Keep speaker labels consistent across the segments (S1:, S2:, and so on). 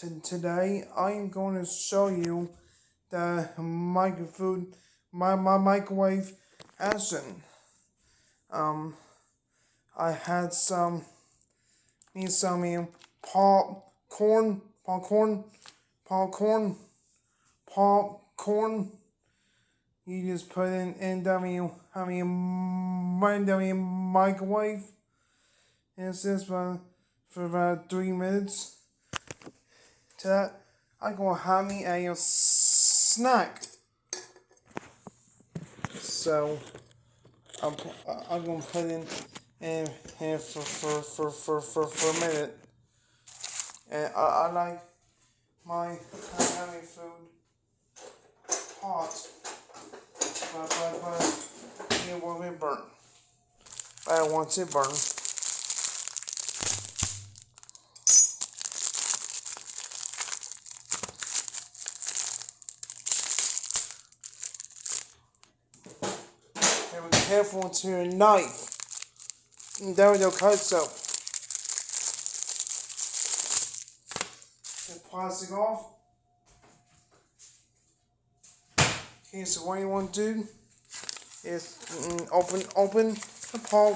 S1: Today I'm going to show you the my microwave action. Um, I had some popcorn, popcorn, popcorn, popcorn. You just put in microwave, and it's just for about 3 minutes. To that, I'm gonna have me a snack. So I'm gonna put in for a minute. And I like my having food hot, but it will be burnt. But I want it burnt. And be careful to your knife. And there we go, cut itself. The plastic off. Okay, so what you want to do is open the popcorn.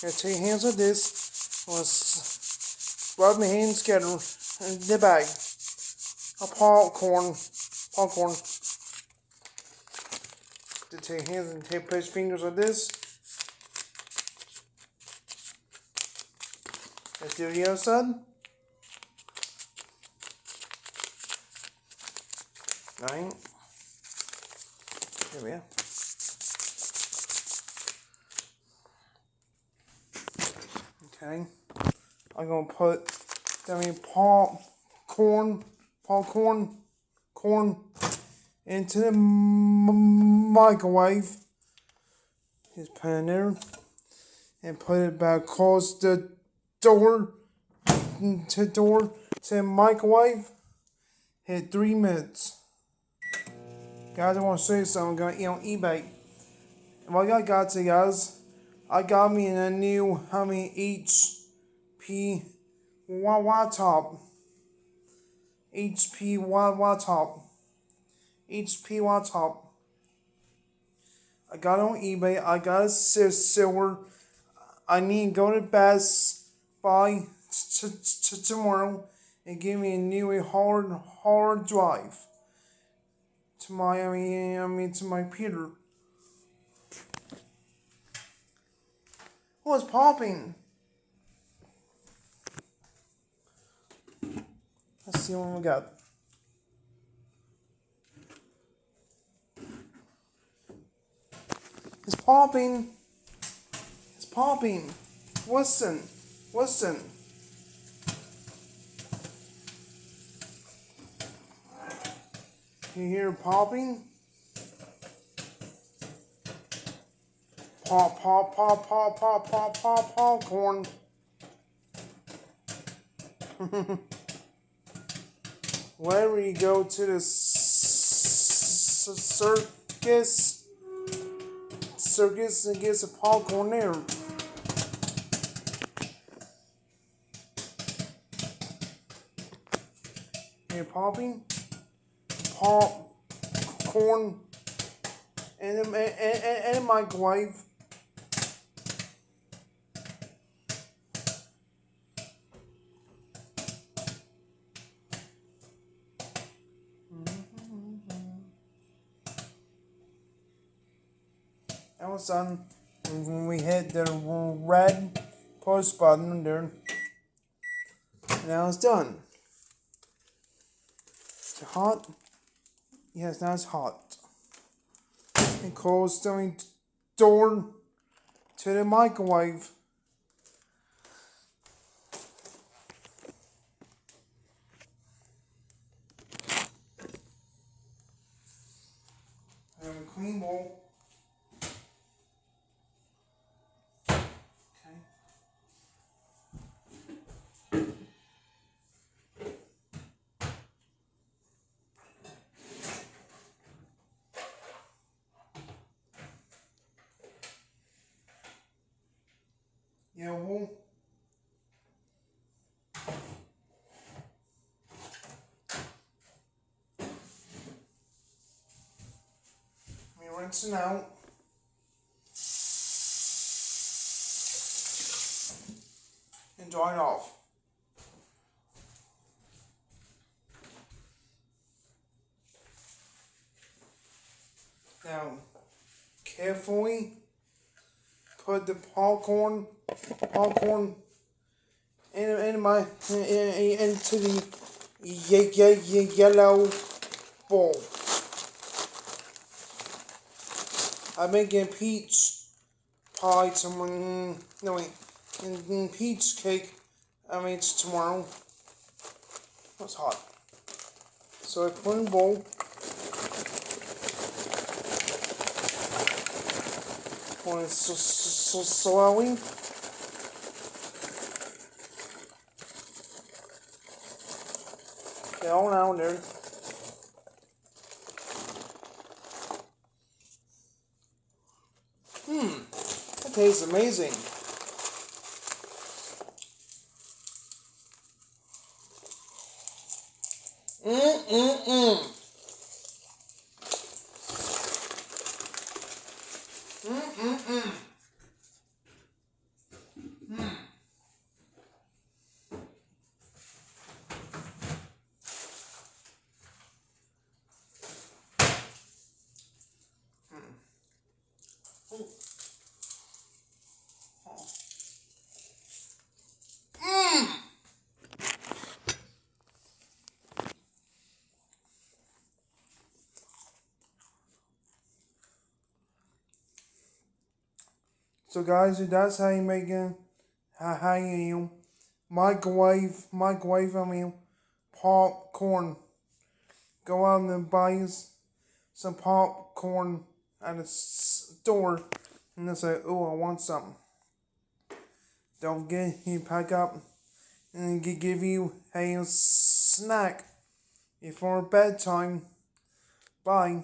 S1: You take your hands like this. Rub my hands together in the bag. Popcorn. To take your hands and put your fingers like this. Let's do the other side. Right. Here we are. Okay. I'm gonna put corn into the microwave. Just put it in there and put it back close the door to the microwave. Hit 3 minutes. Guys, I want to show you something. I'm going to eat on eBay. And what I got to guys, I got me a new HP laptop. HP laptop. I got it on eBay. I got a silver. I need to go to Best Buy tomorrow and give me a new hard drive to my to my computer. What's popping? Let's see what we got. It's popping. It's popping. Listen. Can you hear it popping? Popcorn. Whenever you go to the circus and get some popcorn there. You're popping popcorn in the microwave. All of a sudden, when we hit the red push button there, now it's done. Is it hot? Yes, now it's hot. And close the door to the microwave. And a clean bowl. Yeah, well, rinsing out. And dry it off. Now, carefully put the popcorn into the yellow bowl. I'm making peach pie tomorrow. No wait, peach cake. I mean it's tomorrow. It's hot. So I put in a bowl. Pour it slowly. Get all down there. That tastes amazing. So guys, that's how you make it. How you microwave. I mean, popcorn. Go out and buy some popcorn at a store, and they say, "Oh, I want something." Don't get you pack up and give you a snack before bedtime. Bye.